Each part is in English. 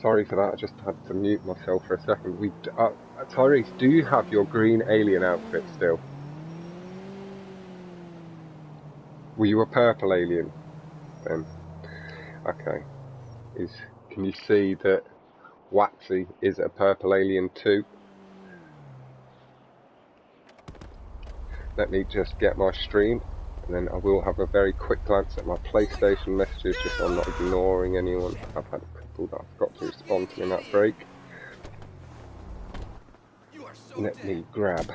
Sorry for that, I just had to mute myself for a second. Tyrese, do you have your green alien outfit still? Were you a purple alien then? Okay. Can you see that Waxy is a purple alien too? Let me just get my stream, and then I will have a very quick glance at my PlayStation messages, just so I'm not ignoring anyone. I've had a couple that I've got to respond to in that break. Let me grab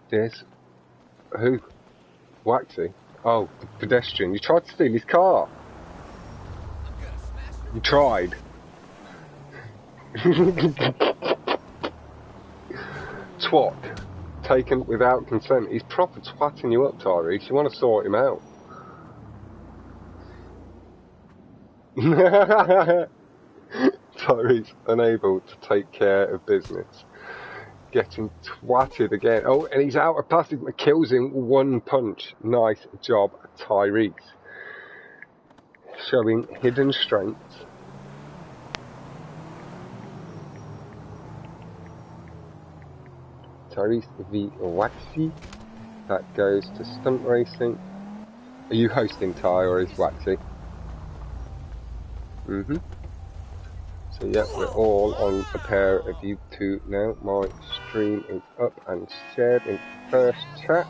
this. Who? Waxy? Oh, the pedestrian. You tried to steal his car. You tried. Twat. Taken without consent. He's proper twatting you up, Tyrese. You want to sort him out. Tyrese unable to take care of business. Getting twatted again. Oh, and he's out of plastic. Kills him one punch. Nice job, Tyrese. Showing hidden strengths. Tyrese v Waxy. That goes to Stunt Racing. Are you hosting, Ty, or is Waxy? So yeah, we're all on a pair of you two now. My stream is up and shared in first chat.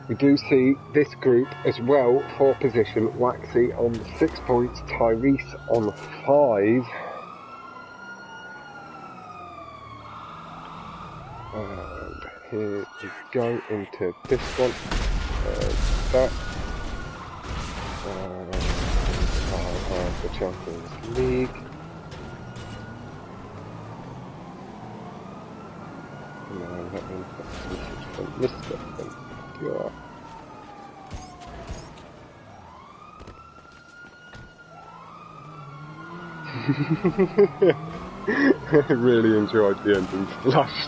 We do see this group as well for position. Waxy on 6 points, Tyrese on 5. And here we go into this one. That. The Champions League. And let me put a message from Mr. Thank you. I really enjoyed the ending splash.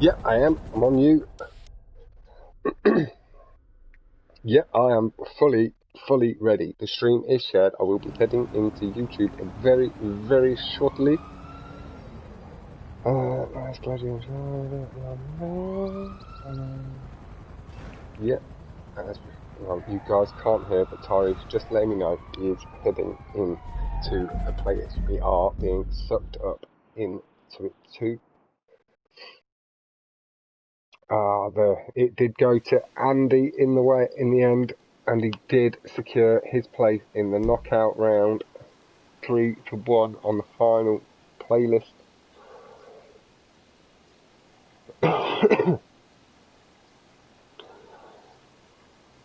Yeah, I am. I'm on you. Yeah, I am fully ready. The stream is shared. I will be heading into YouTube very, very shortly. Nice, glad you enjoyed it. Yeah, as well, you guys can't hear, but Tyrese just letting me know he is heading into a place. We are being sucked up into it too. It did go to Andy in the end, and he did secure his place in the knockout round, 3-1 on the final playlist.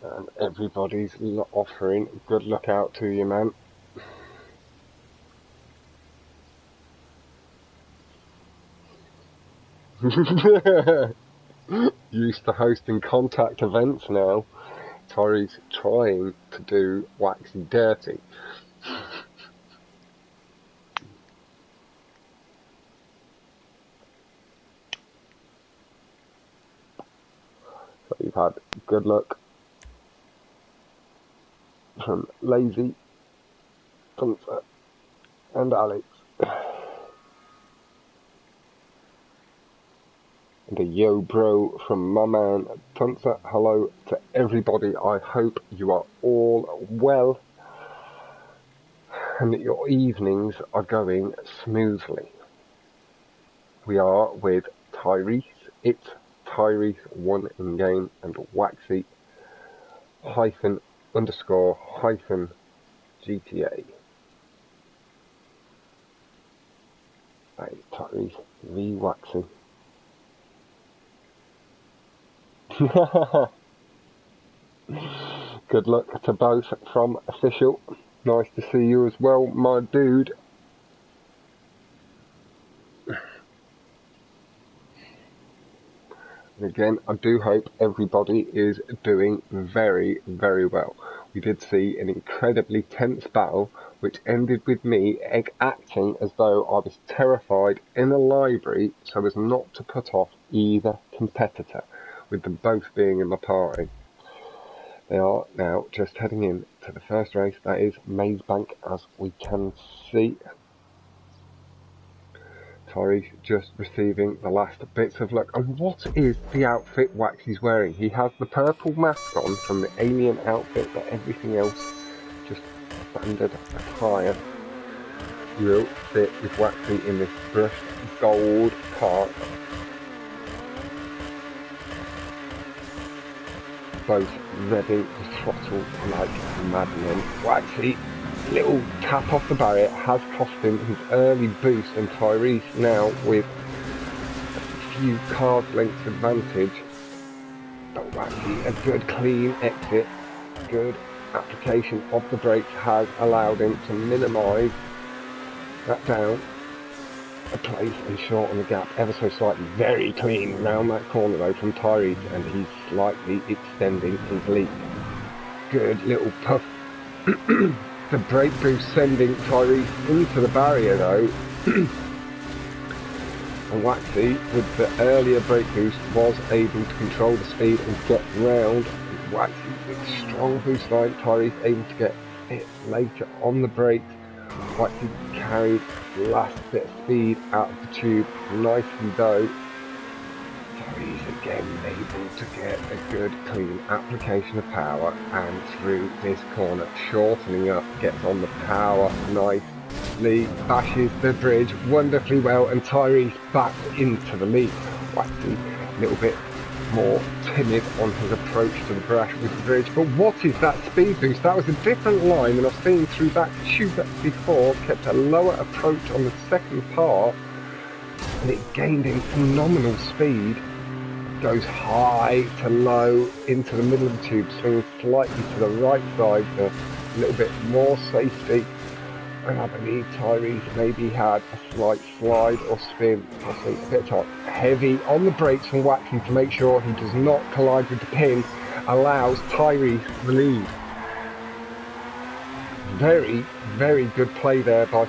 And everybody's offering good luck out to you, man. Used to hosting contact events now. Tyrese trying to do Waxy dirty. So you've had good luck from Lazy, Gunther, and Alex. And a yo bro from my man Gunther. Hello to everybody. I hope you are all well and that your evenings are going smoothly. We are with Tyrese. It's Tyrese 1 in game and Waxy __ GTA. Hey, Tyrese v Waxy. Good luck to both from Official. Nice to see you as well, my dude. And again, I do hope everybody is doing very, very well. We did see an incredibly tense battle, which ended with me acting as though I was terrified in a library so as not to put off either competitor, with them both being in my party. They are now just heading in to the first race, that is Maze Bank, as we can see. Tyrese just receiving the last bits of luck. And what is the outfit Waxy's wearing? He has the purple mask on from the alien outfit, but everything else just standard attire. Will fit with Waxy in this brushed gold part. Both ready to throttle like madmen. Waxy, little tap off the barrier has cost him his early boost, and Tyrese now with a few cars lengths advantage. But Waxy, a good clean exit, good application of the brakes has allowed him to minimise that down a place and shorten the gap ever so slightly. Very clean round that corner though from Tyrese, and he's slightly extending his lead. Good little puff. The brake boost sending Tyrese into the barrier though. And Waxy, with the earlier brake boost, was able to control the speed and get round. Waxy with strong boost line, Tyrese able to get it later on the brakes. Waxy carried the last bit of speed out of the tube nicely though. Tyrese again able to get a good clean application of power, and through this corner, shortening up, gets on the power nicely, bashes the bridge wonderfully well, and Tyrese back into the lead. Waxy a little bit more timid on his approach to the brush with the bridge, but what is that speed boost? That was a different line than I've seen through that tube before. Kept a lower approach on the second part, and it gained in phenomenal speed. Goes high to low into the middle of the tube, swinging slightly to the right side for a little bit more safety. And I believe Tyrese maybe had a slight slide or spin, possibly a bit top. Heavy on the brakes from Waxy to make sure he does not collide with the pin, allows Tyrese the lead. Very, very good play there by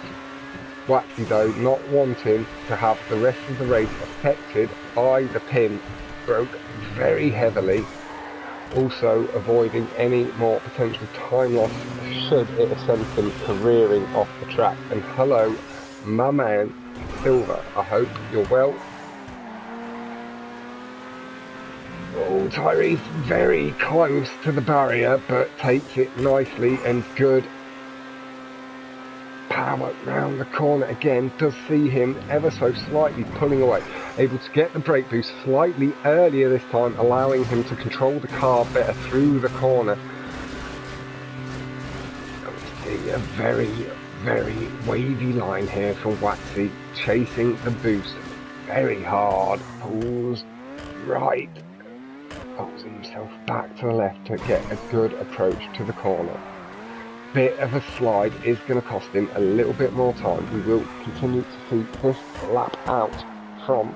Waxy though, not wanting to have the rest of the race affected by the pin. Broke very heavily, also avoiding any more potential time loss should it have sent him careering off the track. And hello, my man Silver, I hope you're well. Oh, Tyrese very close to the barrier, but takes it nicely, and good power round the corner again. Does see him ever so slightly pulling away, able to get the brake boost slightly earlier this time, allowing him to control the car better through the corner. And we see a very, very wavy line here from Waxy, chasing the boost very hard, pulls right, pulls himself back to the left to get a good approach to the corner. Bit of a slide is going to cost him a little bit more time. We will continue to see this lap out from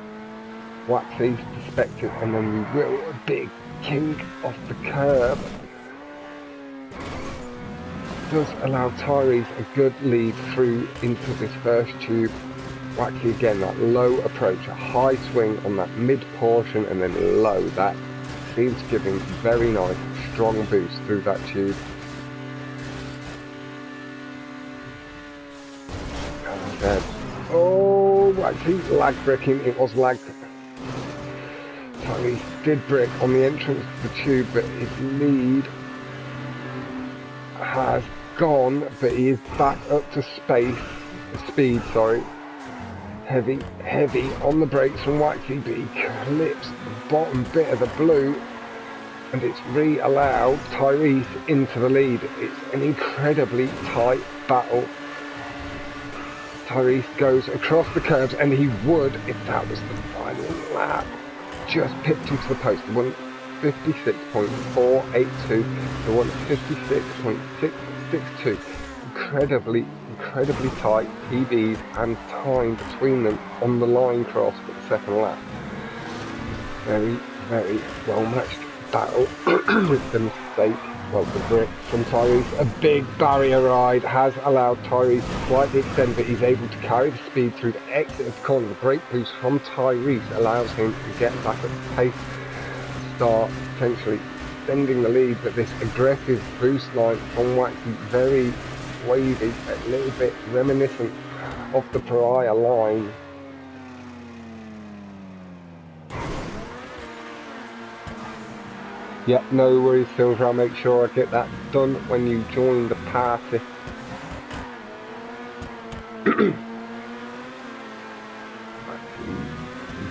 Waxy's perspective, and then we will a big king off the curb. Does allow Tyrese a good lead through into this first tube. Waxy again, that low approach, a high swing on that mid portion, and then low. That seems to give him very nice strong boost through that tube. Oh, Waxy lag bricking, it was lag. Tyrese did brick on the entrance to the tube, but his lead has gone, but he is back up to speed, sorry. Heavy on the brakes from Waxy, but he clips the bottom bit of the blue, and it's re-allowed Tyrese into the lead. It's an incredibly tight battle. Tyrese goes across the curbs, and he would, if that was the final lap, just pipped into the post. 156.482 to 156.662. Incredibly tight PBs and time between them on the line cross for the second lap. Very, very well matched battle with the mistake. Well, the brick from Tyrese. A big barrier ride has allowed Tyrese to slightly extend, but he's able to carry the speed through the exit of the corner. The brake boost from Tyrese allows him to get back at the pace, start potentially extending the lead, but this aggressive boost line from Waxy, very wavy, a little bit reminiscent of the Pariah line. Yep, no worries, Silver. I'll make sure I get that done when you join the party.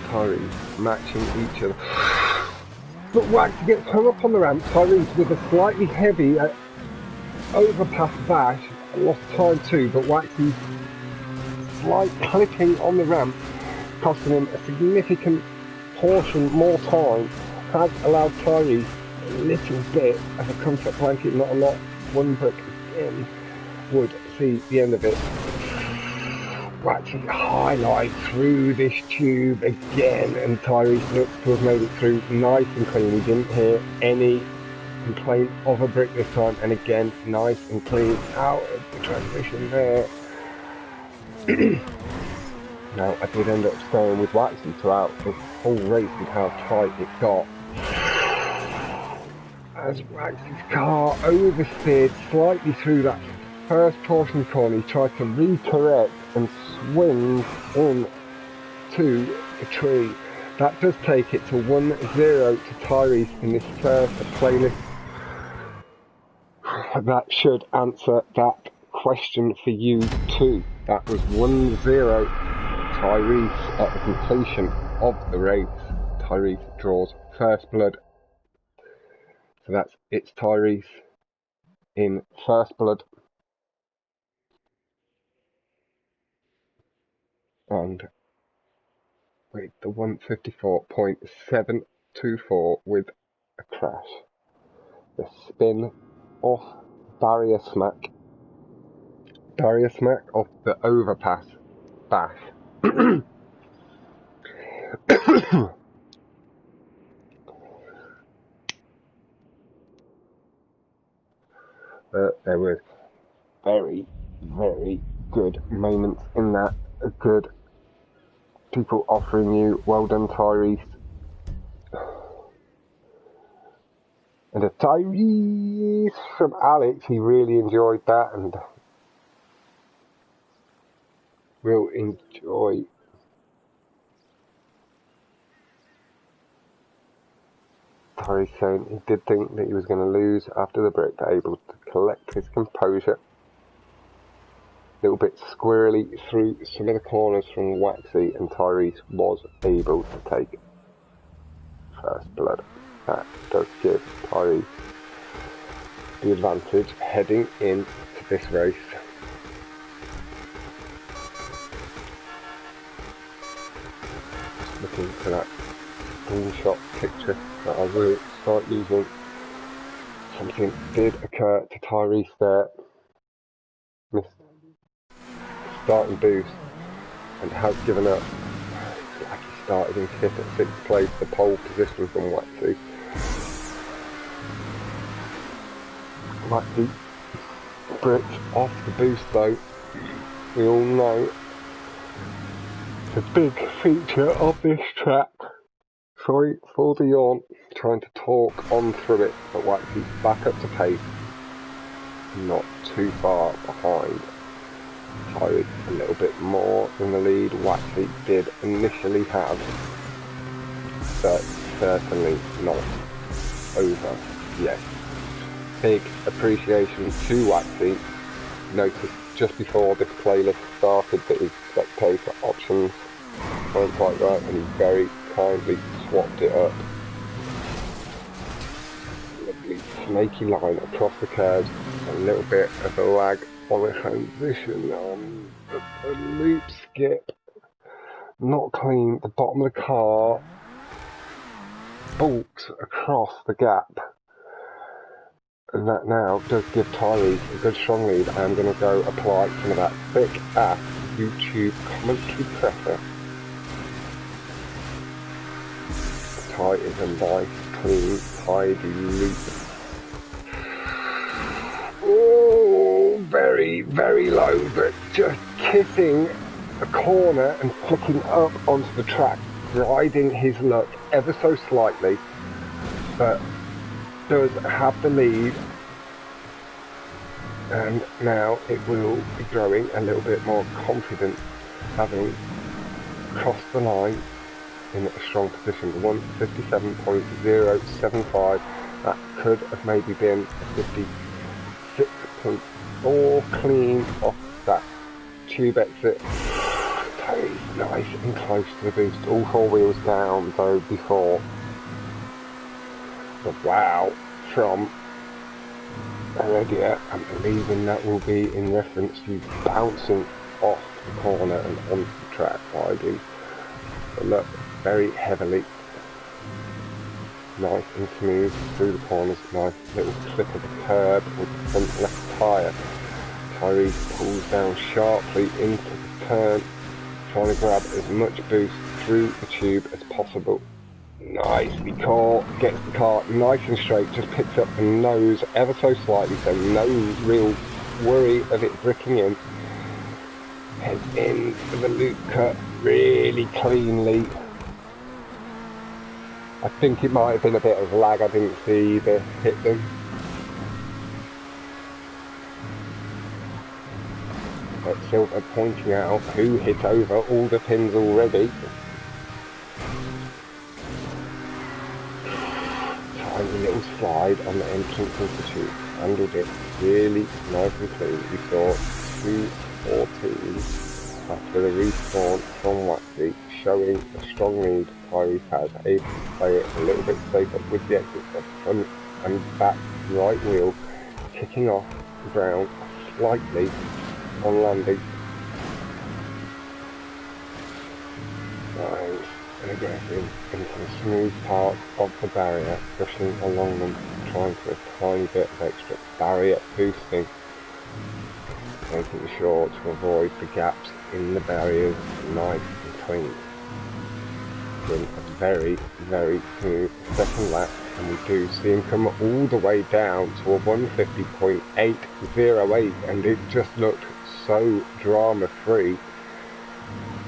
Tyrese matching each other. But Waxy gets hung up on the ramp. Tyrese with a slightly heavy overpass bash. Lost time too, but Waxy's slight clipping on the ramp, costing him a significant portion more time, has allowed Tyrese a little bit of a comfort blanket, not a lot. One brick again would see the end of it. Waxy highlight through this tube again, and Tyrese looks to have made it through nice and clean. We didn't hear any complaint of a brick this time, and again nice and clean out of the transition there. Now I did end up staying with Waxy throughout the whole race with how tight it got, as Waxy's car oversteered slightly through that first portion of the corner. He tried to recorrect and swings into the tree. That does take it to 1-0 to Tyrese in this first playlist. That should answer that question for you too. That was 1-0 Tyrese at the completion of the race. Tyrese draws first blood. So it's Tyrese in first blood. And with the 154.724 with a crash. The spin off barrier smack off the overpass bash. There were very, very good moments in that. Good people offering you, well done Tyrese. And a Tyrese from Alex, he really enjoyed that and will enjoy Tyrese saying he did think that he was going to lose after the break, but able to collect his composure. A little bit squirrely through some of the corners from Waxy, and Tyrese was able to take first blood. That does give Tyrese the advantage heading into this race. Just looking for that screenshot picture that I will start using. Something did occur to Tyrese there. Missed starting boost and has given up. It's like he started in 5th at 6th place, the pole position from Waxy. Waxy bricked off the boost though. We all know the big feature of this track. Sorry for the yawn, trying to talk on through it, but Waxy's back up to pace, not too far behind. Tyrese a little bit more in the lead. Waxy did initially have, but certainly not over yet. Big appreciation to Waxy. Noticed just before this playlist started that his spectator options weren't quite right, and he very kindly swapped it up. Lovely snaky line across the curves, a little bit of a lag on the transition on the loop skip. Not clean. The bottom of the car bolts across the gap. And that now does give Tyrese a good strong lead. I am going to go apply some of that thick ass YouTube commentary pressure. Ty is a nice, clean, tidy loop. Oh, very, very low, but just kissing a corner and picking up onto the track, riding his luck ever so slightly, but does have the lead. And now it will be growing a little bit more confident, having crossed the line in a strong position. 157.075, that could have maybe been a 56.4 clean off that tube exit. Tyrese nice and close to the boost, all four wheels down though before. But wow, from Heredia, I'm believing that will be in reference to bouncing off the corner and onto the track, riding the luck very heavily. Nice and smooth through the corners, nice little clip of the curb with the front left tyre. Tyrese pulls down sharply into the turn, trying to grab as much boost through the tube as possible. Nicely caught, gets the car nice and straight, just picks up the nose ever so slightly, so no real worry of it bricking in. Heads into the loop cut really cleanly. I think it might have been a bit of lag, I didn't see the hit them. But Silver pointing out who hit over all the pins already. Tiny little slide on the entrance into the tube, handled it really nice and clean. We saw 2:14 after the respawn from Waxy, showing a strong lead Tyrese has, able to play it a little bit safer with the exit of front and back right wheel, kicking off the ground slightly on landing. Nice and aggressive into the smooth part of the barrier, pushing along them, trying for a tiny bit of extra barrier boosting, making sure to avoid the gaps in the barriers, nice and clean. Been a very, very smooth second lap, and we do see him come all the way down to a 150.808, and it just looked so drama free.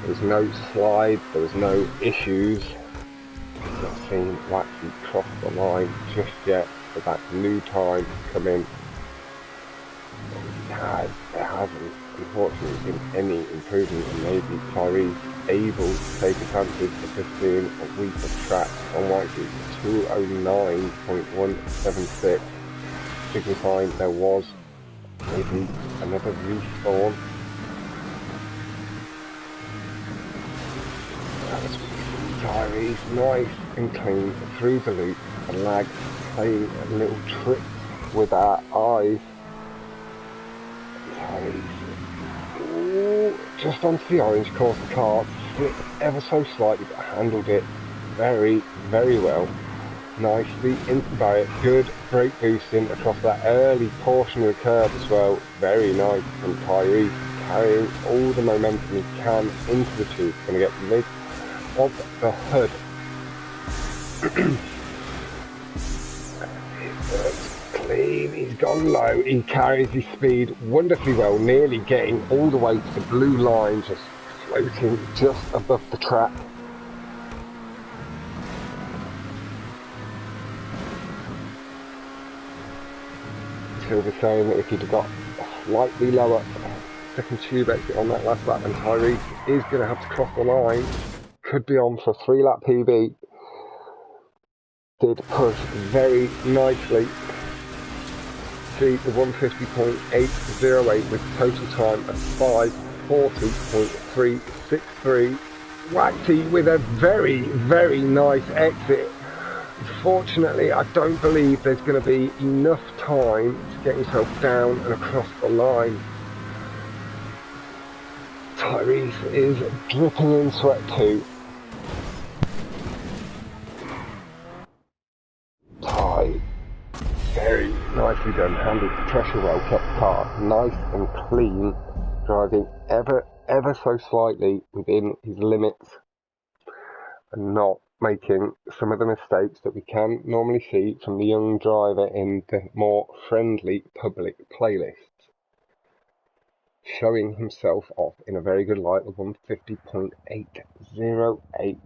There was no slide, there was no issues. I've not seen Waxy cross the line just yet for that new time to come in. There hasn't unfortunately been any improvement, and maybe Tyrese able to take advantage of this being a weaker track on Waxy. 209.176, signifying there was maybe another respawn. As we see Tyrese nice and clean through the loop, and lag playing a little trick with our eyes. Tyrese, ooh, just onto the orange, caused the car to slip ever so slightly, but handled it very, very well. Nicely into the barrier, good brake boosting across that early portion of the curve as well. Very nice from Tyrese, carrying all the momentum he can into the tube. Going to get rid of the hood. Clean, he's gone low, he carries his speed wonderfully well, nearly getting all the way to the blue line, just floating just above the track. Silver saying that if he'd have got a slightly lower second tube exit on that last lap, and Tyrese is going to have to cross the line, could be on for a 3-lap PB. Did push very nicely. See the 150.808 with total time of 5:40.363. Waxy with a very, very nice exit. Unfortunately, I don't believe there's going to be enough time to get himself down and across the line. Tyrese is dripping in sweat too. Ty, very nicely done, handled the pressure well, kept the car nice and clean, driving ever so slightly within his limits and not making some of the mistakes that we can normally see from the young driver in the more friendly public playlists, showing himself off in a very good light with 150.808.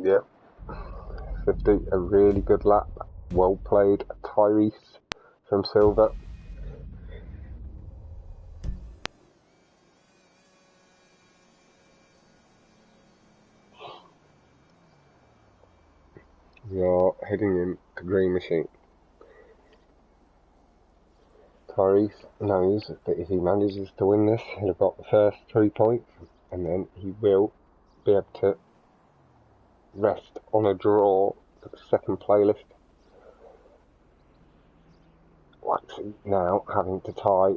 Yep, 50, a really good lap. Well played, Tyrese from Silver. We are heading in to Green Machine. Tyrese knows that if he manages to win this, he'll have got the first 3 points, and then he will be able to rest on a draw for the second playlist. Waxy now having to tie,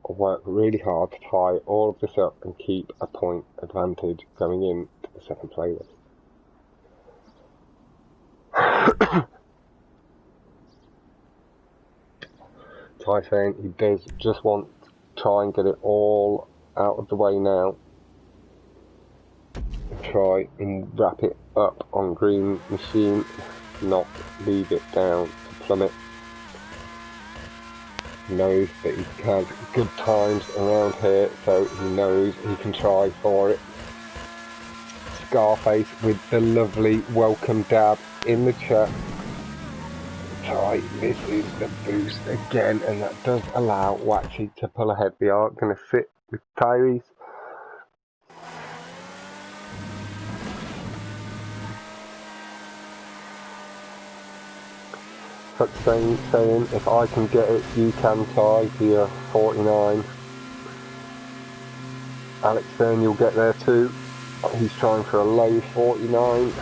or work really hard to tie all of this up and keep a point advantage going in to the second playlist. Ty saying he does just want to try and get it all out of the way now. Try and wrap it up on Green Machine, not leave it down to plummet. He knows that he has good times around here, so he knows he can try for it. Scarface with the lovely welcome dab in the chat. Ty misses the boost again, and that does allow Waxy to pull ahead. We are going to sit with Tyrese. Such saying, if I can get it, you can, Ty, to your 49. Alex Stern, you'll get there too. He's trying for a low 49.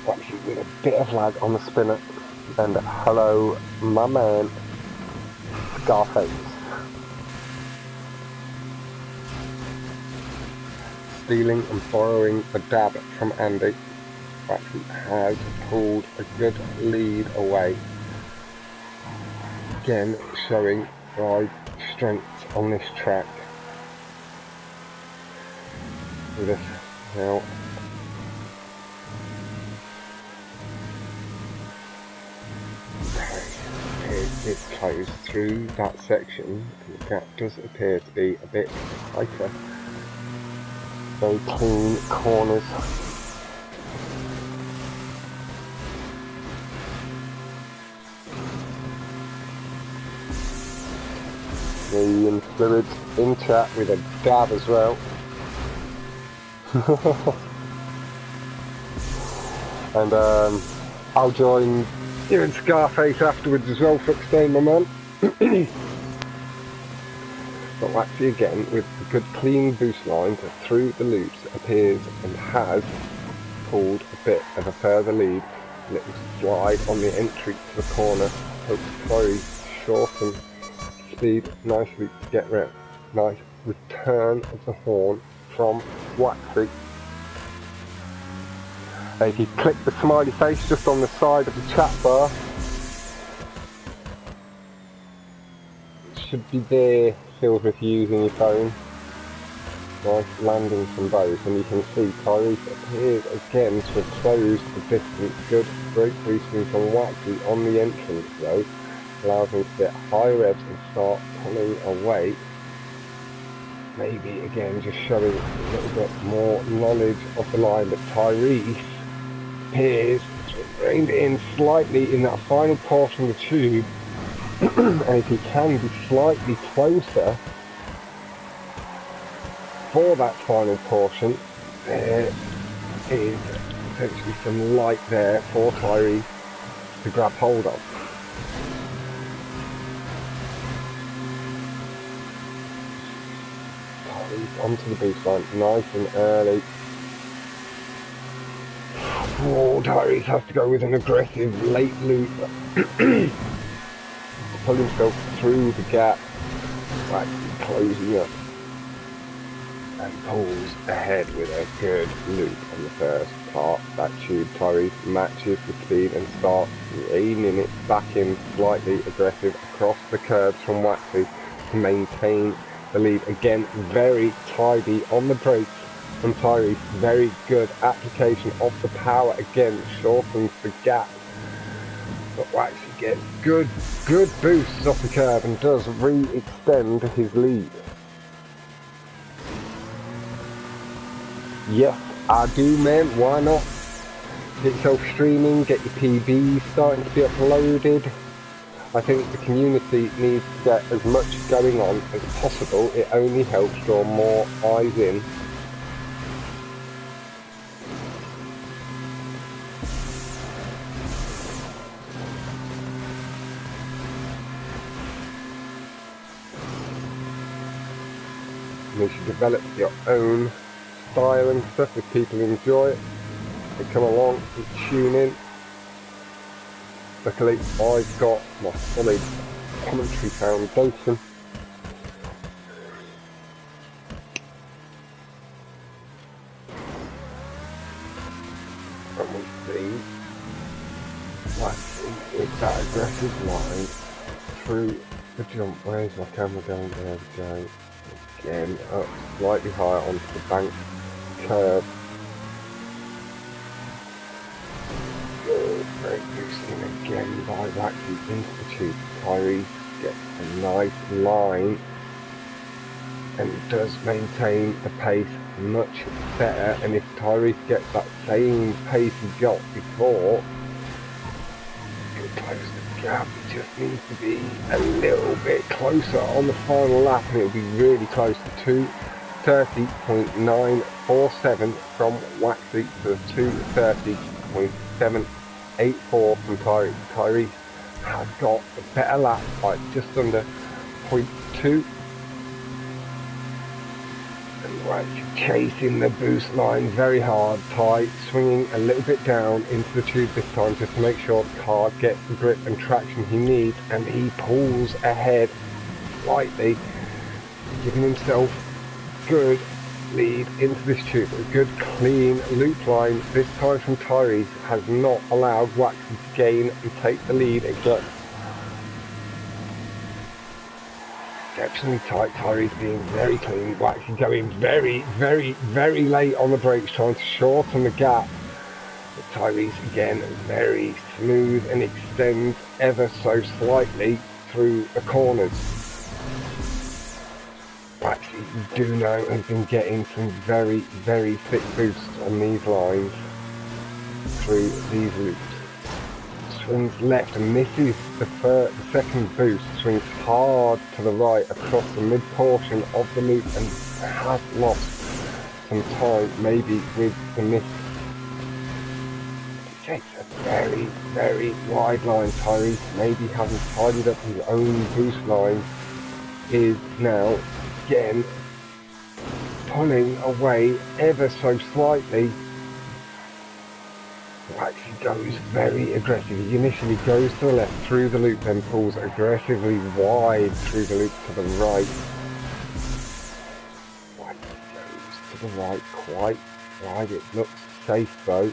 Waxy with a bit of lag on the spinner. And hello, my man, Scarface. Stealing and borrowing a dab from Andy. Waxy has pulled a good lead away. Again, showing ride strength on this track. With us now. It's closed through that section. The gap does appear to be a bit tighter. Very clean corners. The fluids in chat with a dab as well. And I'll join you and Scarface afterwards as well, Footstone, my man. But Waxy again with a good clean boost line through the loops appears and has pulled a bit of a further lead. Little slide on the entry to the corner. Hopes Chloe shorten speed nicely to get round. Nice return of the horn from Waxy. If you click the smiley face just on the side of the chat bar, it should be there, Silver, if you're using your phone. Nice landing from both, and you can see Tyrese appears again to have closed the distance. Good brake boosting from Waxy on the entrance though, allows him to get high revs and start pulling away. Maybe again just showing a little bit more knowledge of the line, but Tyrese appears to have reined in slightly in that final portion of the tube. And if he can be slightly closer for that final portion, there is potentially some light there for Tyrese to grab hold of. Tyrese onto the boost line, nice and early. Oh, Tyrese has to go with an aggressive late loop. Pull himself through the gap, right, closing up. and pulls ahead with a good loop on the first part. That tube, Tyrese matches the speed and starts reining it back in, slightly aggressive across the curbs from Waxy to maintain the lead. Again, very tidy on the brakes from Tyrese. Very good application of the power. Again, shortens the gap. But Waxy gets good boosts off the curb and does re-extend his lead. Yes, I do, man. Why not? Get yourself streaming, get your PBs starting to be uploaded. I think the community needs to get as much going on as possible. It only helps draw more eyes in. You should develop your own style and stuff if people enjoy it. They come along and tune in. Luckily, I've got my solid commentary foundation. And we see Waxy with that aggressive line through the jump. Where's my camera going? There we go. Again, up slightly higher onto the bank curb. Great boosting again by Waxy into the tube. Tyrese gets a nice line and does maintain the pace much better. And if Tyrese gets that same pace he got before, he'll close the gap. He just needs to be a little bit closer on the final lap, and it'll be really close to 2:30.947 from Waxy to 2:30.784 from Tyrese. Tyrese has got a better lap by just under 0.2. And Waxy chasing the boost line very hard. Ty swinging a little bit down into the tube this time just to make sure the car gets the grip and traction he needs, and he pulls ahead slightly, giving himself good lead into this tube. A good clean loop line this time from Tyrese has not allowed Waxy to gain and take the lead again. Exceptionally tight. Tyrese being very clean. Waxy going very late on the brakes, trying to shorten the gap. But Tyrese again very smooth and extends ever so slightly through the corners. Waxy, you do know, has been getting some very thick boosts on these lines through these loops. Swings left and misses the second boost, swings hard to the right across the mid portion of the loop and has lost some time maybe with the miss. He takes a very wide line. Tyrese, maybe having tidied up his own boost line, is now again pulling away ever so slightly. Waxy goes very aggressive. He initially goes to the left through the loop, then pulls aggressively wide through the loop to the right. Waxy goes to the right quite wide. It looks safe though.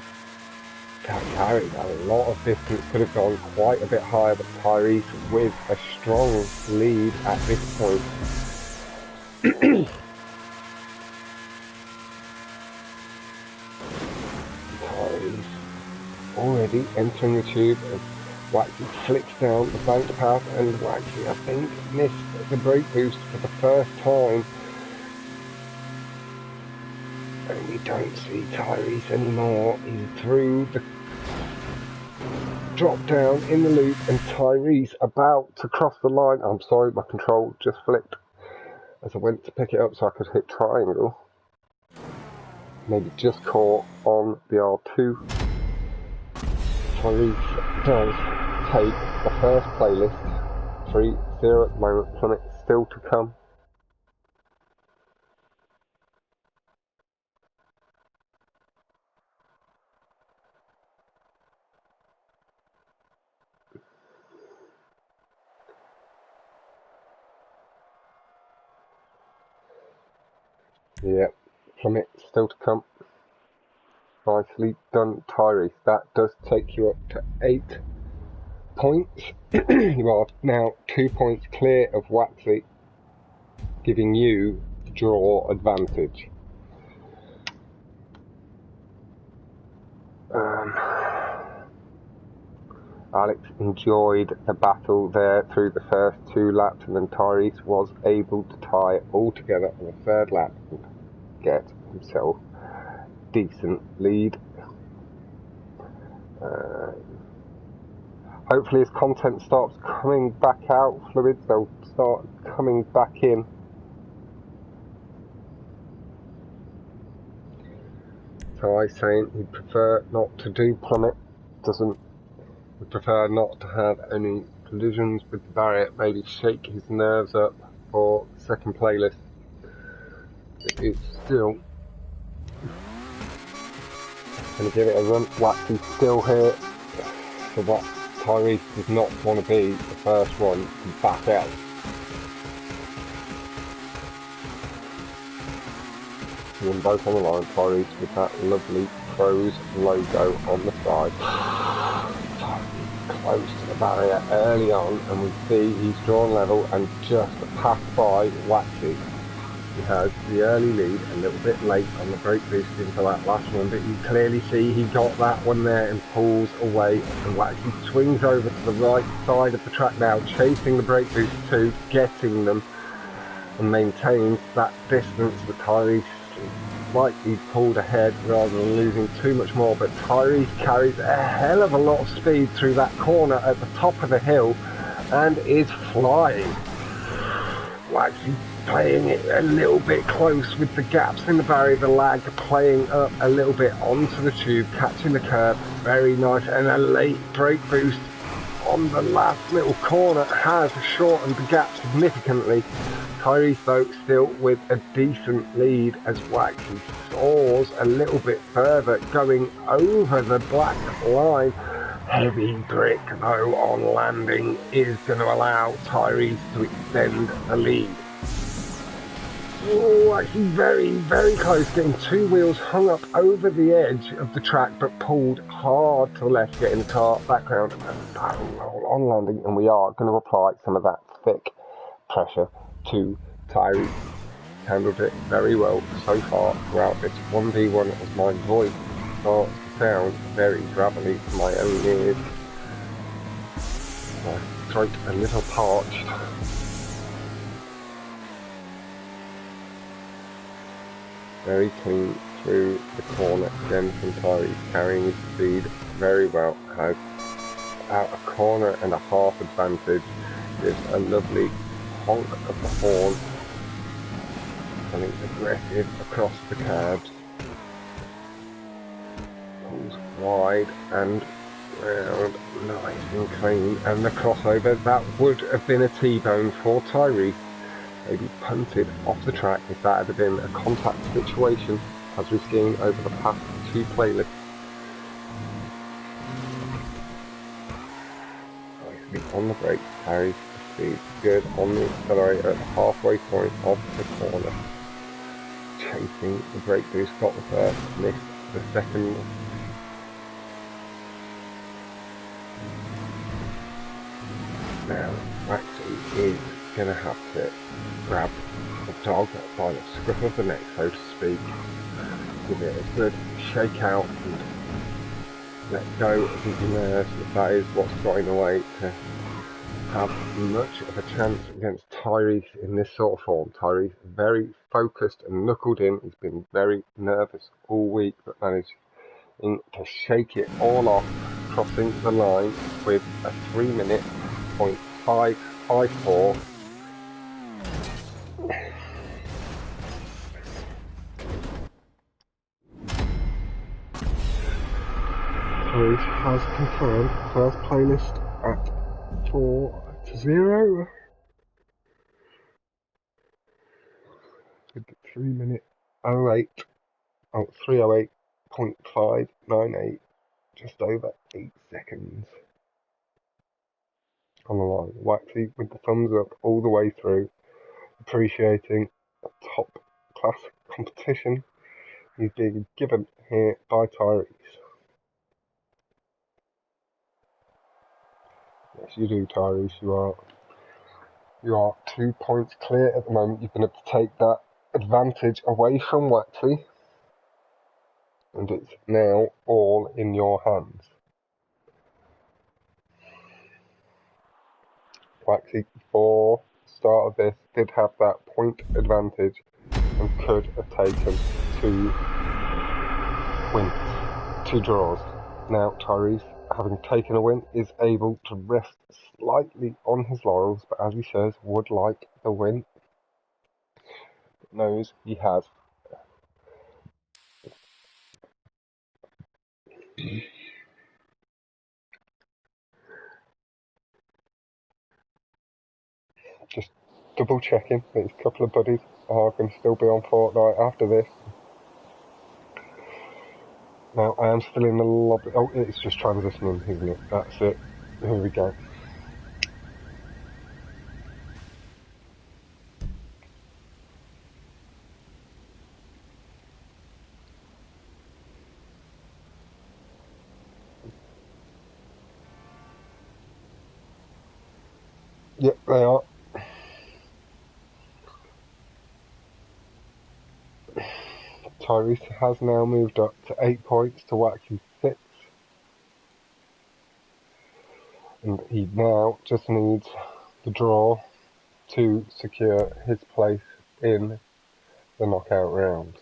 Carried a lot of distance, could have gone quite a bit higher, but Tyrese with a strong lead at this point. Tyrese already entering the tube as Waxy flicks down the bank path, and Waxy, I think, missed the brake boost for the first time. And we don't see Tyrese anymore. He's through the drop down in the loop, and Tyrese about to cross the line. I'm sorry, my control just flipped as I went to pick it up so I could hit triangle. Maybe just caught on the R2. Tyrese does take the first playlist. 3-0 at the moment, Plummet still to come. Yeah, plummet still to come. Nicely done, Tyrese. That does take you up to 8 points. You are now 2 points clear of Waxy, giving you the draw advantage. Alex enjoyed the battle there through the first 2 laps, and then Tyrese was able to tie it all together on the 3rd lap and get himself a decent lead. Hopefully his content starts coming back out, fluids, they'll start coming back in. So I saying he'd prefer not to do plummet, would prefer not to have any collisions with the barrier, maybe shake his nerves up for the second playlist. It's still going to give it a run. Waxy's still here, so what Tyrese does not want to be the first one to back out. Won both on the line, Tyrese with that lovely Pros logo on the side. Close to the barrier early on, and we see he's drawn level and just passed by Waxy. He has the early lead, a little bit late on the brake boost into that last one, but you clearly see he got that one there and pulls away, and Waxy swings over to the right side of the track now, chasing the brake boost too, getting them, and maintains that distance. The Tyrese slightly pulled ahead rather than losing too much more, but Tyrese carries a hell of a lot of speed through that corner at the top of the hill and is flying. Waxy playing it a little bit close with the gaps in the barrier, the lag playing up a little bit onto the tube, catching the curb, very nice, and a late brake boost on the last little corner has shortened the gap significantly. Tyrese though still with a decent lead as Waxy soars a little bit further, going over the black line. Heavy brick though on landing is going to allow Tyrese to extend the lead. Oh, actually very close, getting 2 wheels hung up over the edge of the track, but pulled hard to the left, getting the car background and barrel roll on landing, and we are going to apply some of that thick pressure to Tyrese. Handled it very well so far throughout this 1v1 as my voice starts to sound very gravelly to my own ears. My throat a little parched. Very clean through the corner again from Tyrese, carrying his speed very well, has about a corner and a half advantage, gives a lovely honk of the horn, running aggressive across the curbs, pulls wide and round, nice and clean, and the crossover, that would have been a T-bone for Tyrese. Maybe punted off the track if that had been a contact situation, as we've seen over the past 2 playlists. Nicely on the brakes, carries the speed good on the accelerator at the halfway point of the corner. Chasing the brake boost, got the first, missed the second. Now, Waxy is going to have to grab the dog by the scruff of the neck, so to speak, give it a good shake out and let go of his nerves, if that is what's got in the way to have much of a chance against Tyrese in this sort of form. Tyrese very focused and knuckled in, he's been very nervous all week, but managed to shake it all off, crossing the line with a 3-minute .554. Tyrese has confirmed first playlist at 4-0 with 3-minute 308.598, just over 8 seconds on the line. Waxy with the thumbs up all the way through, appreciating a top class competition is being given here by Tyrese. Yes, you do, Tyrese. You are 2 points clear at the moment. You've been able to take that advantage away from Waxy, and it's now all in your hands. Waxy, before the start of this, did have that point advantage and could have taken 2 wins, 2 draws. Now Tyrese, having taken a win, is able to rest slightly on his laurels, but as he says, would like the win. But knows he has. Just double checking that his couple of buddies are going to still be on Fortnite after this. Now I am still in the lobby. Oh, it's just transitioning, isn't it? That's it. Here we go. Yep, they are. Tyrese has now moved up to 8 points to Waxy's 6. And he now just needs the draw to secure his place in the knockout round.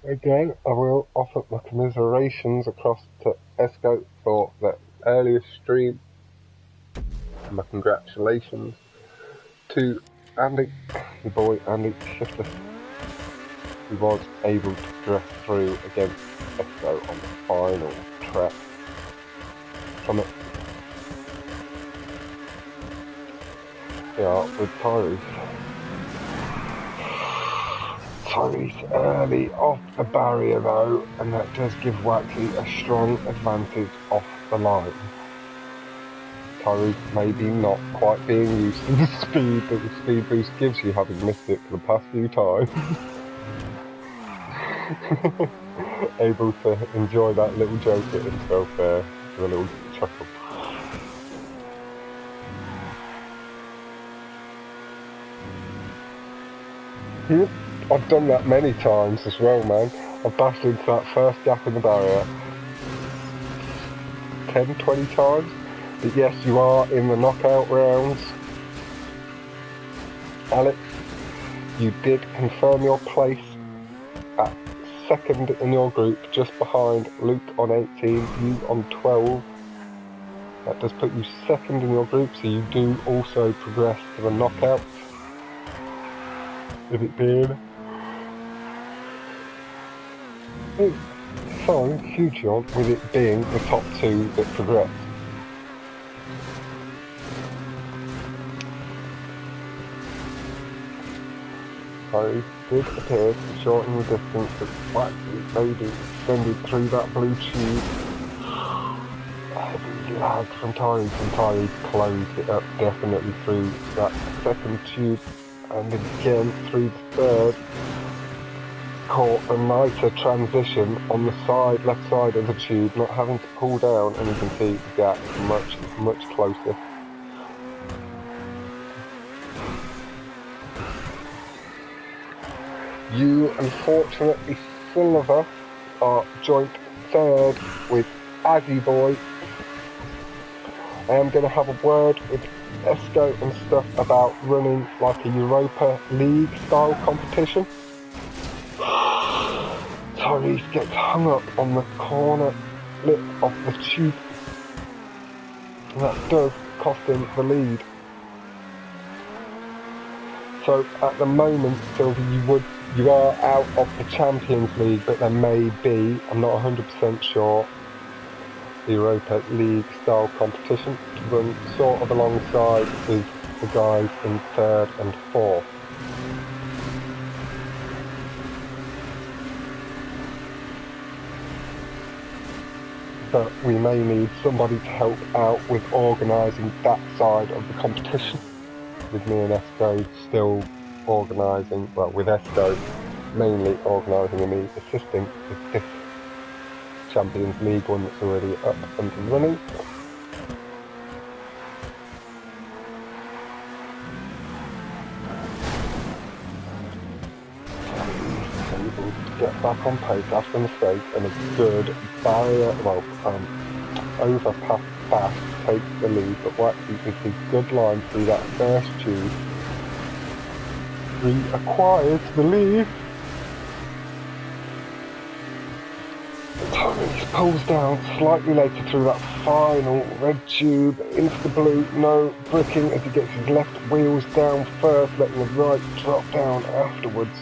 Again, I will offer my commiserations across to Esco for the earlier stream. And my congratulations to Andy, the boy Andy Shifter, who was able to dress through against Esco on the final track from it. We are with Tyrese. Tyrese early off the barrier though, and that does give Waxy a strong advantage off the line. Tyrese maybe not quite being used to the speed that the speed boost gives you, having missed it for the past few times. Able to enjoy that little joke at himself there with a little chuckle. I've done that many times as well, man. I've bashed into that first gap in the barrier 10, 20 times. But yes, you are in the knockout rounds. Alex, you did confirm your place at second in your group, just behind Luke on 18, you on 12. That does put you second in your group, so you do also progress to the knockouts. With it being... sorry, huge on, with it being the top 2 that progress. Tyrese did appear to shorten the distance, but Waxy maybe extended through that blue tube. Heavy lag from Tyrese, and Tyrese closed it up definitely through that second tube, and again through the third. Caught a nicer transition on the side, left side of the tube, not having to pull down, and you can see the gap much closer. You, unfortunately, Silver, are joint third with Aggie Boy. I am going to have a word with Esco and stuff about running like a Europa League style competition. Tyrese gets hung up on the corner lip of the tube. And that does cost him the lead. So at the moment, Silver, you are out of the Champions League, but there may be, I'm not 100% sure, the Europa League style competition to run sort of alongside with the guys in 3rd and 4th. But we may need somebody to help out with organising that side of the competition, with me and Esco still organising, well, with Esco mainly organising and me assisting with this Champions League one that's already up and running. Able to get back on pace after a mistake, and a good barrier, well, overpass fast takes the lead, but Waxy with his good line through that first tube reacquires the lead. Tyrese pulls down slightly later through that final red tube into the blue, no bricking as he gets his left wheels down first, letting the right drop down afterwards,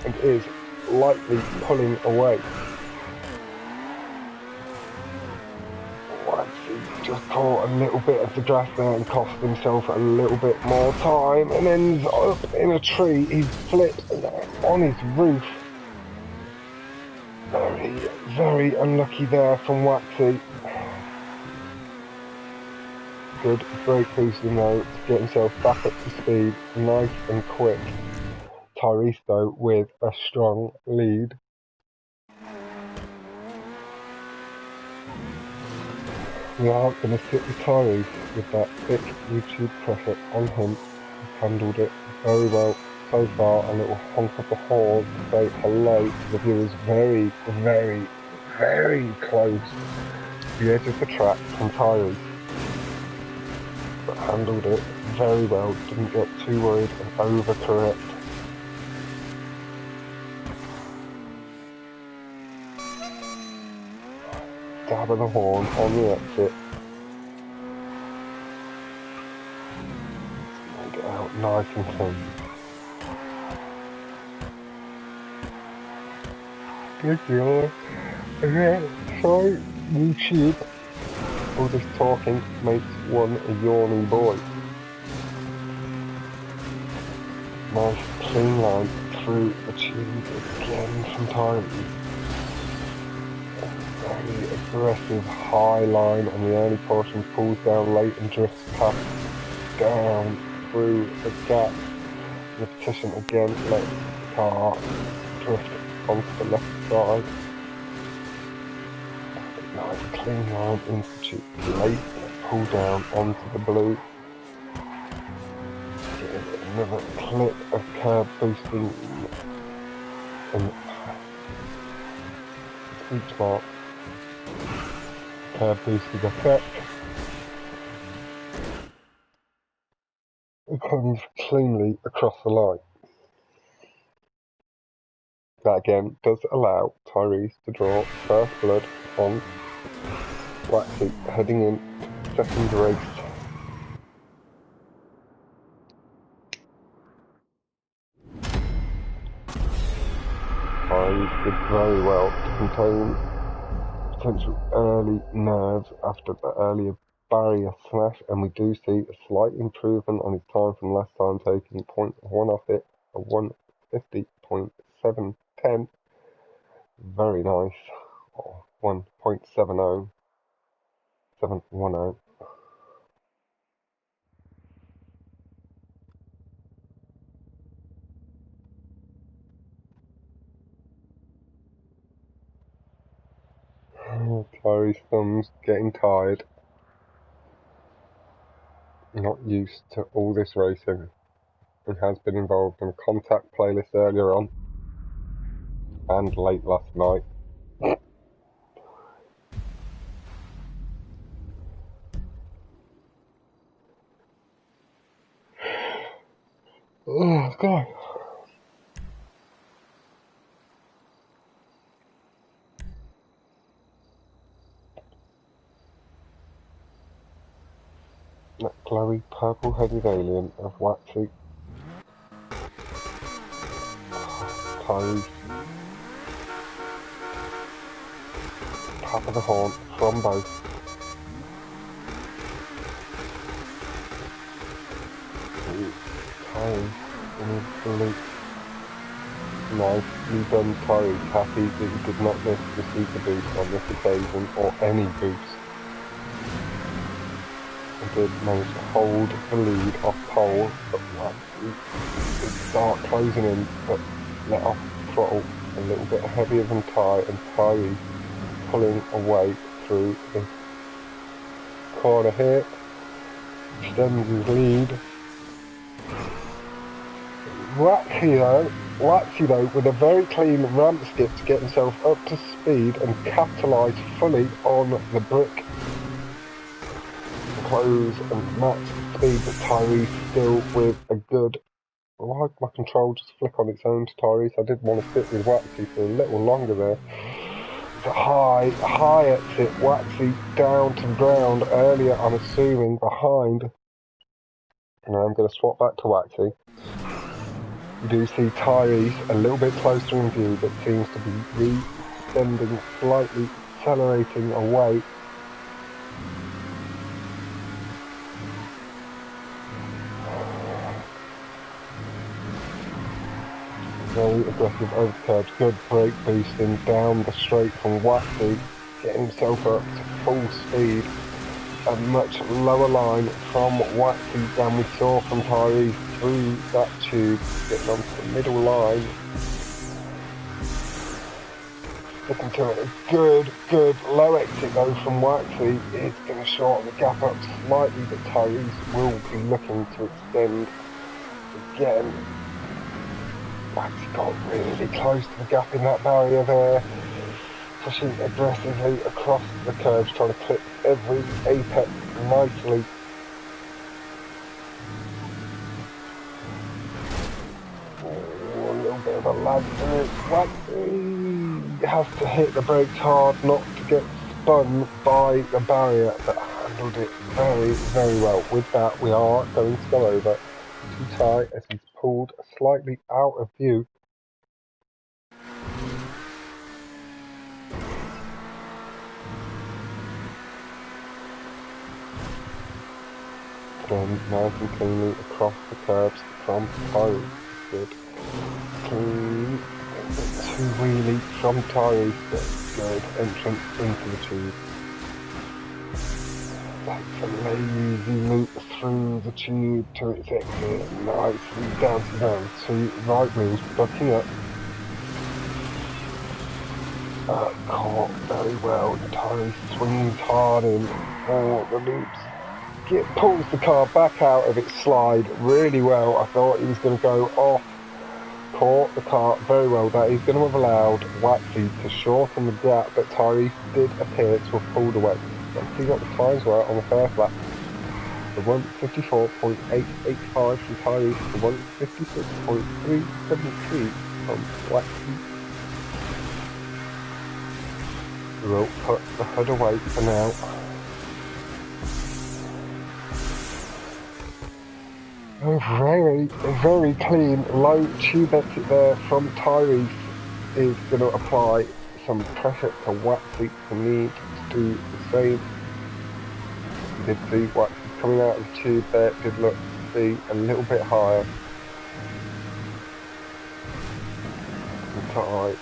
and is lightly pulling away. Waxy just caught a little bit of the grass there and cost himself a little bit more time, and ends up in a tree. He flips on his roof. Very, very unlucky there from Waxy. Good brake boosting though to get himself back up to speed, nice and quick. Tyrese though with a strong lead. We aren't going to sit with Tyrese with that thick YouTube pressure on him. He's handled it very well so far. A little honk of the horn to say hello to the viewers. Very, very, very close to the edge of the track from Tyrese. But handled it very well. Didn't get too worried and overcorrect. Dab of the horn on the exit. Get out nice and clean. Good job. Okay, so YouTube. All this talking makes one a yawny boy. Nice clean line through the tube again from Tyrese. Very aggressive high line on the early portion, pulls down late and drifts past down through the gap. Repetition again, let the car drift onto the left side. Nice clean line into the tube late, pull down onto the blue. Get another clip of curb boosting and sweet spot. Curb boosting effect. It comes cleanly across the line. That again does allow Tyrese to draw first blood on Waxy heading in to the second race. Tyrese did very well to contain potential early nerves after the earlier barrier smash, and we do see a slight improvement on his time from last time, taking 0.1 off it, a 150.710. Very nice. Oh, 1.70. 710. Tyrese's thumbs getting tired. Not used to all this racing, and has been involved in a contact playlist earlier on and late last night. Oh god. That glowy purple-headed alien of Waxy. Tyrese. Tap of the horn from both. Tyrese in his blue. Nicely done, Tyrese. Happy that he did not miss the super boost on this occasion, or any boost. and did manage to hold the lead off pole, but Waxy did start closing in, but let off throttle a little bit heavier than Ty, and Tyrese pulling away through this corner here, extends his lead. Waxy though, with a very clean ramp skip to get himself up to speed and capitalise fully on the brick. Close and match speed, but Tyrese still with a good... Why did my control just flick on its own to Tyrese? I did want to sit with Waxy for a little longer there. It's a high exit. Waxy down to the ground earlier, I'm assuming, behind. And I'm going to swap back to Waxy. You do see Tyrese a little bit closer in view, but seems to be re-descending slightly, accelerating away. Very aggressive over the curbs, good brake boosting down the straight from Waxy, getting himself up to full speed. A much lower line from Waxy than we saw from Tyrese through that tube, getting onto the middle line. Looking to a good low exit though from Waxy. It's going to shorten the gap up slightly, but Tyrese will be looking to extend again. Waxy got really close to the gap in that barrier there, pushing aggressively across the curves, trying to clip every apex nicely. Oh, a little bit of a lag there. Waxy has to hit the brakes hard not to get spun by the barrier, but handled it very well. With that, we are going to go over to Ty as he's pulled slightly out of view. Again, nice and cleanly across the curbs from Tyrese. Good. Clean. Two wheelie from Tyrese, but good entrance into the tube. Takes a lazy loop through the tube to its exit, nicely down to ground. Two right wheels bucking up. Caught very well. Tyrese swings hard in for the loops. Pulls the car back out of its slide really well. I thought he was going to go off. Caught the car very well. That is going to have allowed Waxy to shorten the gap, but Tyrese did appear to have pulled away. Let's see what the times were on the first lap. The 154.885 from Tyrese to 156.373 from Waxy. We'll put the hood away for now. A very clean low tube exit there from Tyrese is going to apply some pressure to Waxy to need to do the same. You did see Waxy coming out of the tube there, did look to be a little bit higher. Ty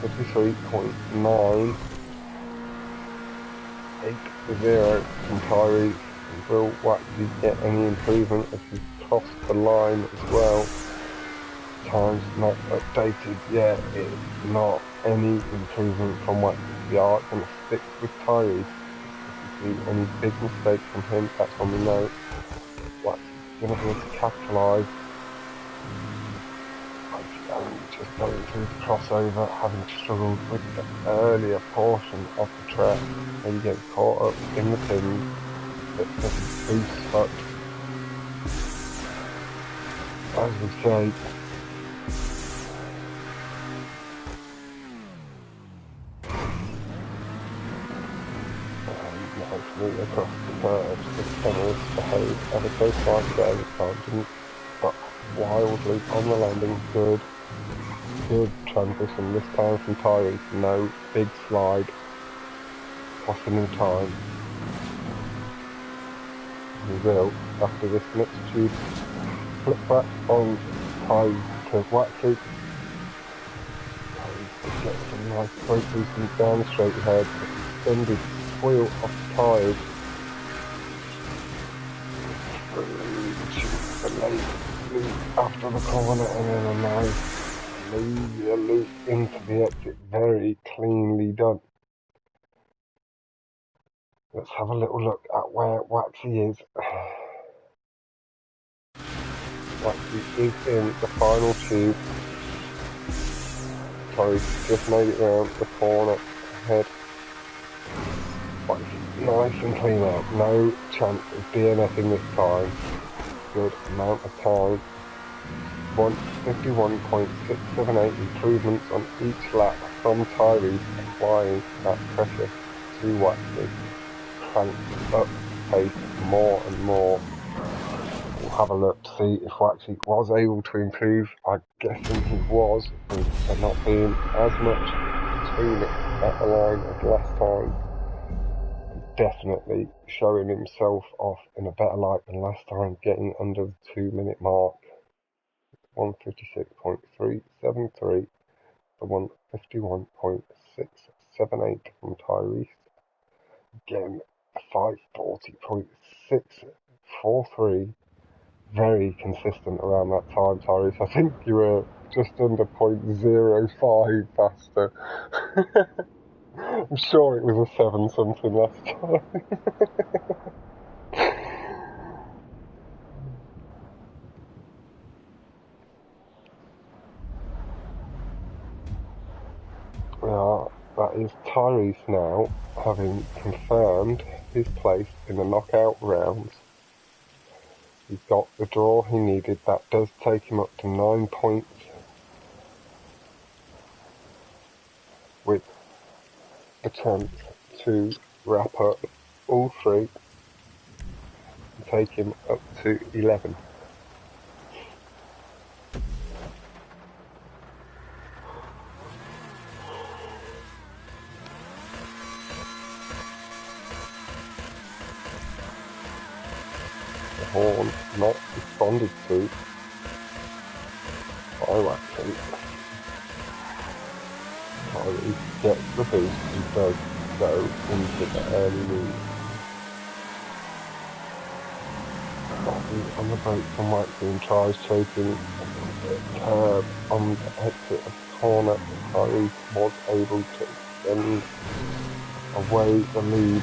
53.980 from Tyrese. Will Waxy get any improvement as we cross the line as well? Time's not updated yet, it's not any improvement from Waxy. We are going to stick with Tyrese. If we see any big mistakes from him, that's when we know Waxy's going to be able to capitalise. Just going through the crossover, having struggled with the earlier portion of the track, and getting caught up in the pins. But the boost up, as we say, nicely across the curves. The centres behaved ever so slightly better this time, didn't buck wildly on the landing. Good transition this time from Tyrese, no big slide, costing him time. We will, after this next tube, flip back on Tyrese to Waxy. Tyrese just gets some nice brake boosting down the straight ahead, extended wheel off the tyres, after the corner, and then a nice laser loop into the exit. Very cleanly done. Let's have a little look at where Waxy is. Waxy is in the final tube. Tyrese just made it round the corner ahead. Nice and clean out. No chance of DNFing this time. Good amount of time. 151.678 improvements on each lap from Tyrese, applying that pressure to Waxy. Cranked up pace more and more. We'll have a look to see if Waxy was able to improve. I'm guessing he was, with there not being as much between it at the line as last time. Definitely showing himself off in a better light than last time, getting under the 2-minute mark. 156.373 to 151.678 from Tyrese. Again, 540.643. Very consistent around that time, Tyrese. I think you were just under 0.05 faster. I'm sure it was a 7 something last time. That is Tyrese now, having confirmed his place in the knockout rounds. He got the draw he needed. That does take him up to 9 points, with a chance to wrap up all three and take him up to 11. The horn not responded to by Waxy. Tyrese gets the boost. He does go into the early lead. On the brake from Waxy and tries chasing the curb on the exit of the corner. Tyrese was able to extend away the lead.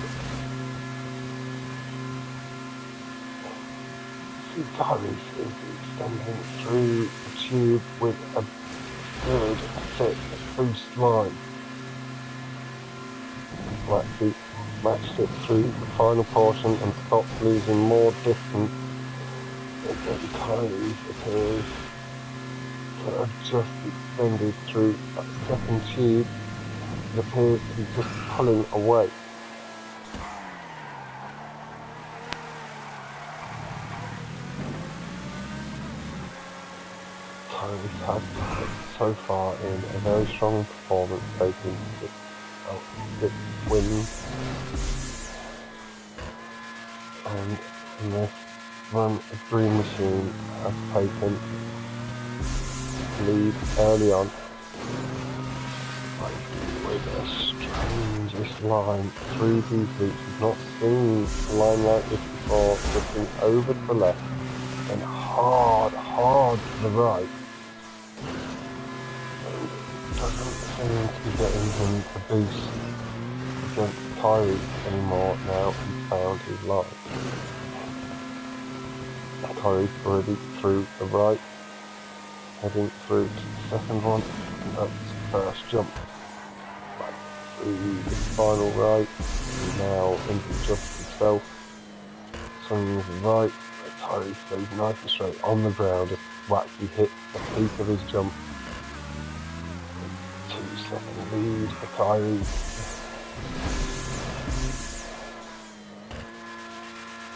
Tyrese is extending through the tube with a good thick boost line. Waxy matched it through the final portion and stopped losing more distance. And then Tyrese appears to have just extended through that second tube. It appears to be just pulling away. Tyrese has so far in a very strong performance, taking 6 wins, and in this run a Dream Machine has taken lead early on with a strangest line through these loops. We've not seen a line like this before, looking over to the left and hard to the right. Doesn't seem to be getting him the boost against Tyrese anymore now he's found his line. Tyrese already through the right, heading through to the second one, and that's his first jump. Back through the final right, now into just himself, swings right, Tyrese stays nice and straight on the ground as Waxy hits the peak of his jump. 2-second lead for Tyrese.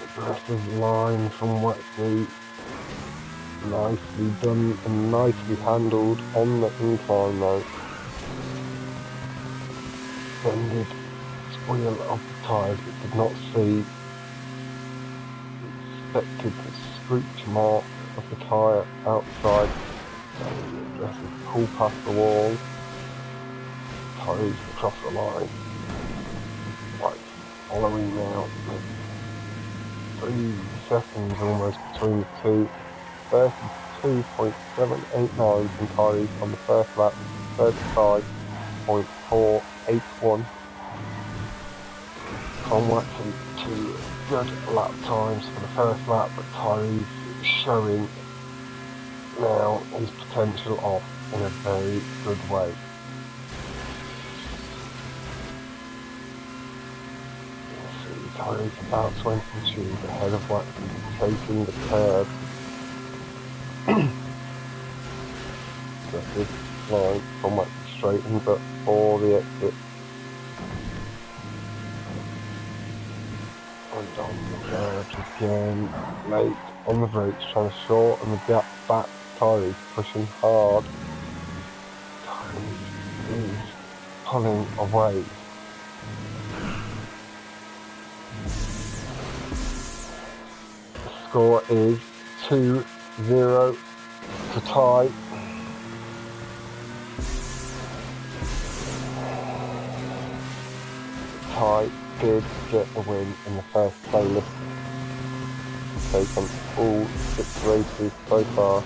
Aggressive line from Waxy. Nicely done and nicely handled on the incline though. Extended squeal of the tyres but did not see. Expected the screech mark of the tyre outside. Aggressive pull past the wall. Tyrese across the line. Right, following now. 3 seconds almost between the two. 32.789 from Tyrese on the first lap, 35.481 from Waxy. Two good lap times for the first lap, but Tyrese is showing now his potential off in a very good way. Tyrese about 22 ahead of Waxy, chasing the curb. Aggressive line from Waxy straightens up for the exit. And on the curbs again, late on the brakes, trying to shorten the gap back. Tyrese pushing hard. Tyrese is pulling away. The score is 2-0 to tie. Ty did get the win in the first playlist. Taken all 6 races so far.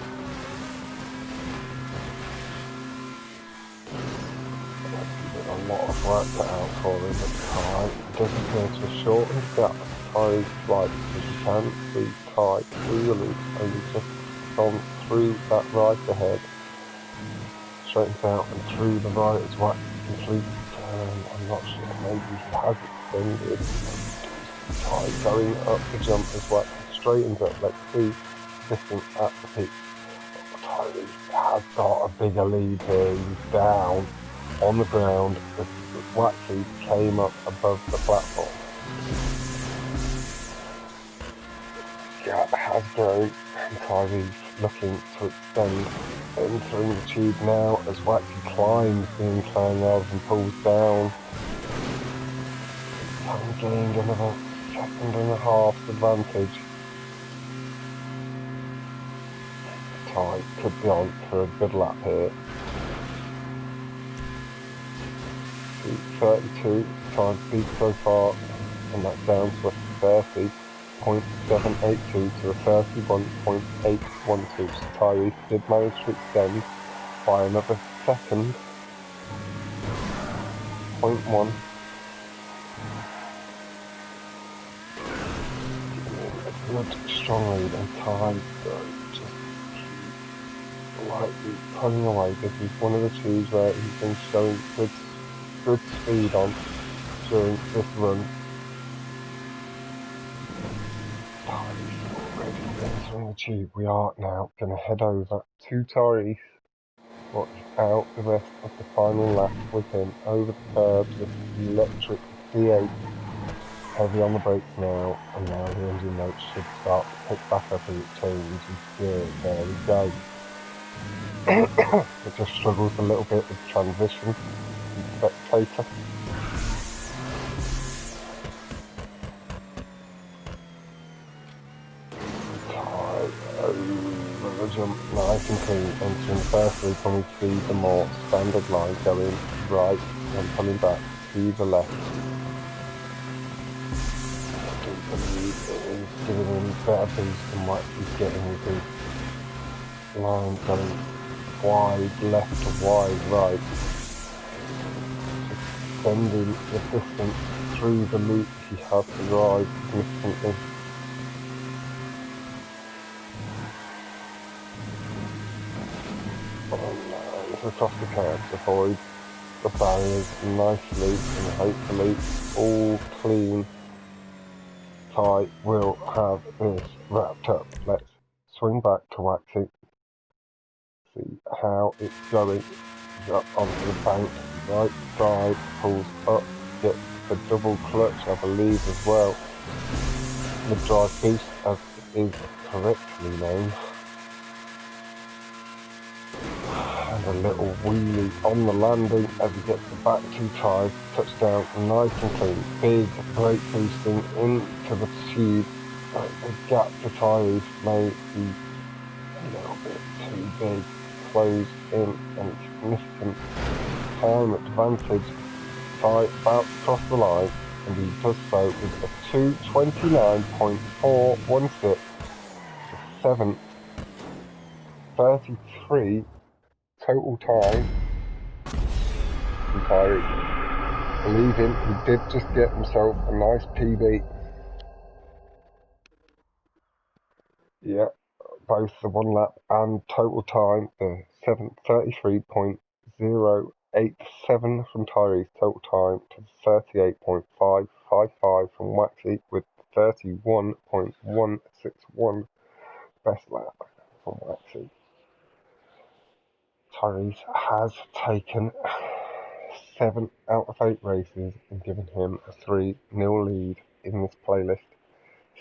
A lot of work cut out for him, but Ty does appear to have shortened the gap. Ty's right, as you can see Ty through the loop, only just gone through that right ahead. Straightens out and through the right as well. Complete turn, I'm not sure, maybe he has extended. Ty going up the jump as well. Straightens up, let's see distance at the peak. Tyrese has got a bigger lead here. He's down on the ground. The Waxy came up above the platform. The gap has grown and Tyrese looking to extend, entering the tube now as Waxy climbs the incline rather than pulls down. Having gained another 1.5 seconds advantage. Ty could be on for a good lap here. 32 time speed so far, and that's down to a 30.782 to a 31.812. So Tyrese did manage to extend by another second. 0.1. A good strong lead, and Ty just lightly pulling away. This is one of the twos where he's been showing good speed on during this run. Tyrese already entering the tube. We are now going to head over to Tyrese, watch out the rest of the final lap with him over the curbs. This electric V8 heavy on the brakes now, and now the engine notes should start to pick back up as it changes gear. There we go. It just struggles a little bit with transition. Spectator. Over the jump, nice and clean, entering the first loop, and we see the more standard line going right and coming back to the left. I do believe it is giving him a better boost than what he's getting with his line going wide left to wide right. Extending the distance through the loop he has to drive significantly. Across the curves, avoid the barriers nicely, and hopefully all clean. Ty will have this wrapped up. Let's swing back to Waxy, see how it's going. Up onto the bank, right side, pulls up, gets the double clutch I believe as well, mid-drive boost as it is correctly known, and a little wheelie on the landing as he gets the back 2 tries, touchdown nice and clean, big brake boosting into the tube. The gap to Tyrese may be a little bit too big, close in and significant time advantage. Ty about to cross the line, and he does so with a 2:29.416, the 7th 33 total time from Tyrese. Believe him, he did just get himself a nice PB. Yeah, both the 1 lap and total time, the 7:33.087 from Tyrese total time to 38.555 from Waxy with 31.161 best lap from Waxy. Tyrese has taken 7 out of 8 races and given him a 3-0 lead in this playlist.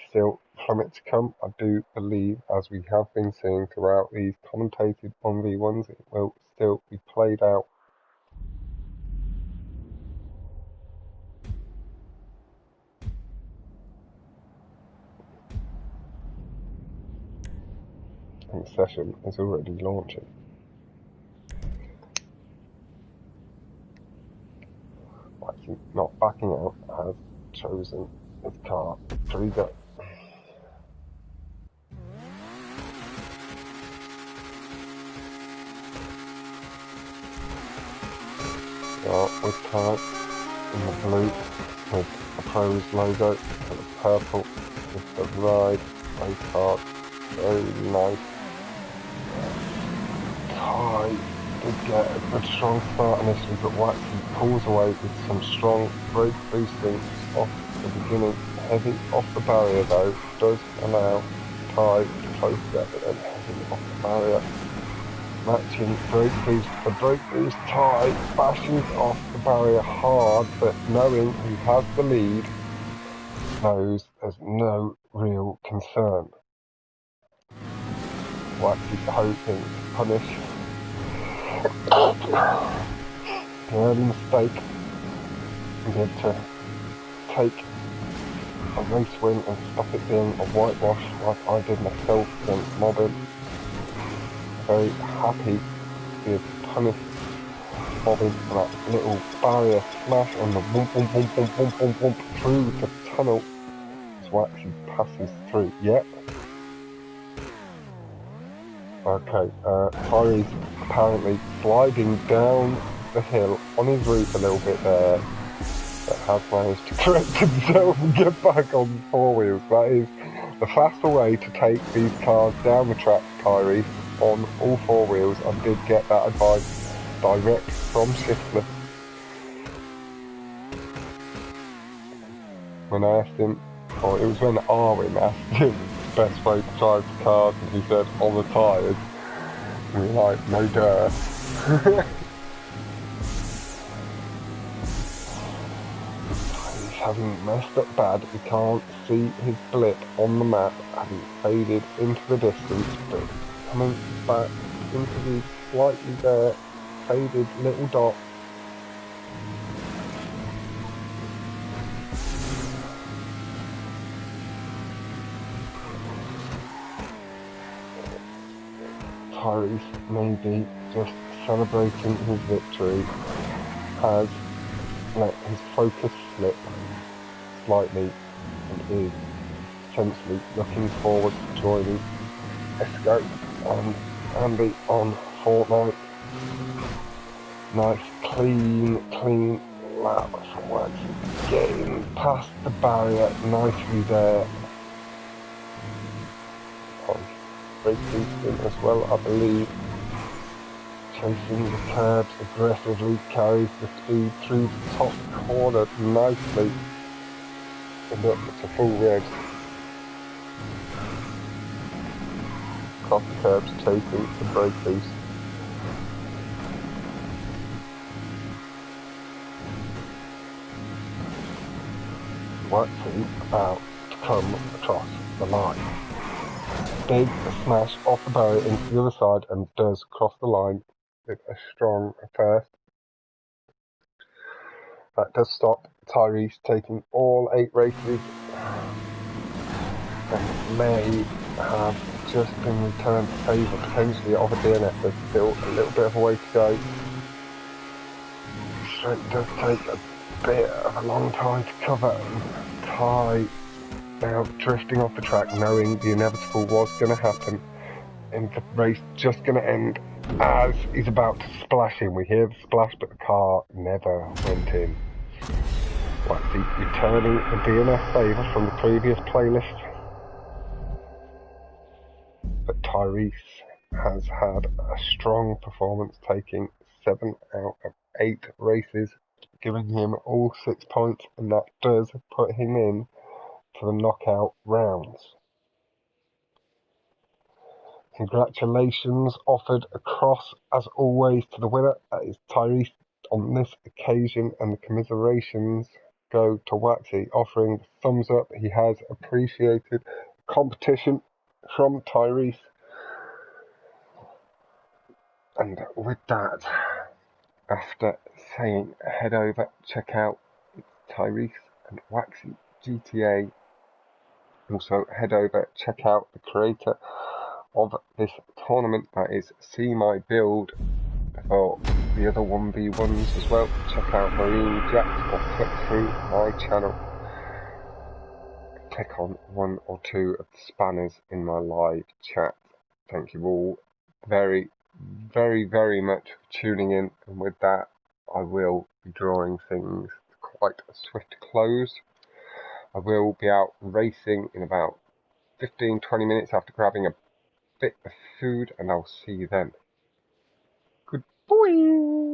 Still, from it to come, I do believe, as we have been seeing throughout these commentated 1v1s, it will still be played out. And the session is already launching. Waxy, not backing out, has chosen his car to go. With Ty in the blue with the Pros logo and the purple with the Ride race card. Very nice. Ty did get a good strong start initially, but Waxy pulls away with some strong brake boosting off the beginning. Heavy off the barrier though does allow Ty to close that, but then heavy off the barrier. Matching brake boost for brake boost, Ty bashes off the barrier hard, but knowing he has the lead, knows there's no real concern. Waxy hoping to punish the early mistake and get to take a race win and stop it being a whitewash like I did myself against Mobbin. Very happy to be able to punish Mobbin for that little barrier smash on the boom boom boom boom boom boom boom through the tunnel as Waxy passes through. Yep. Okay, Tyrese apparently sliding down the hill on his roof a little bit there, but has managed to correct himself and get back on 4 wheels. That is the faster way to take these cars down the track, Tyrese, on all 4 wheels. I did get that advice direct from Shiftless when I asked him, or it was when Arwin asked him the best way to drive the cars, and he said on the tyres, and we were like, no duh. He's having messed up bad. We can't see his blip on the map, having faded into the distance, but coming back into the slightly there faded little dot. Tyrese maybe just celebrating his victory, has let his focus slip slightly and is potentially looking forward to joining Esco and Andy on Fortnite. Nice clean lap from Waxy, getting past the barrier nicely there. Brake boosting as well, I believe. Chasing the curbs aggressively, carries the speed through the top corner nicely. And up to full revs. Across the curbs, chasing the brake boost. Waxy about to come across the line. Big smash off the barrier into the other side and does cross the line with a strong first. That does stop Tyrese taking all 8 races and may have just been returned to favour potentially of a DNF. There's still a little bit of a way to go. Straight does take a bit of a long time to cover, and Ty now drifting off the track, knowing the inevitable was going to happen. and the race just going to end as he's about to splash in. We hear the splash, but the car never went in. Waxy returning the DNF favour from the previous playlist. But Tyrese has had a strong performance, taking 7 out of 8 races, giving him all 6 points, and that does put him in to the knockout rounds. Congratulations offered across, as always, to the winner. That is Tyrese on this occasion, and the commiserations go to Waxy, offering the thumbs up. He has appreciated competition from Tyrese. And with that, after saying head over, check out Tyrese and Waxy GTA. Also head over, check out the creator of this tournament, that is See My Build, for the other 1v1s as well. Check out Marine Jacks or click through my channel. Click on 1 or 2 of the spanners in my live chat. Thank you all very, very, very much for tuning in, and with that I will be drawing things to quite a swift close. I will be out racing in about 15-20 minutes after grabbing a bit of food, and I'll see you then. Good boy.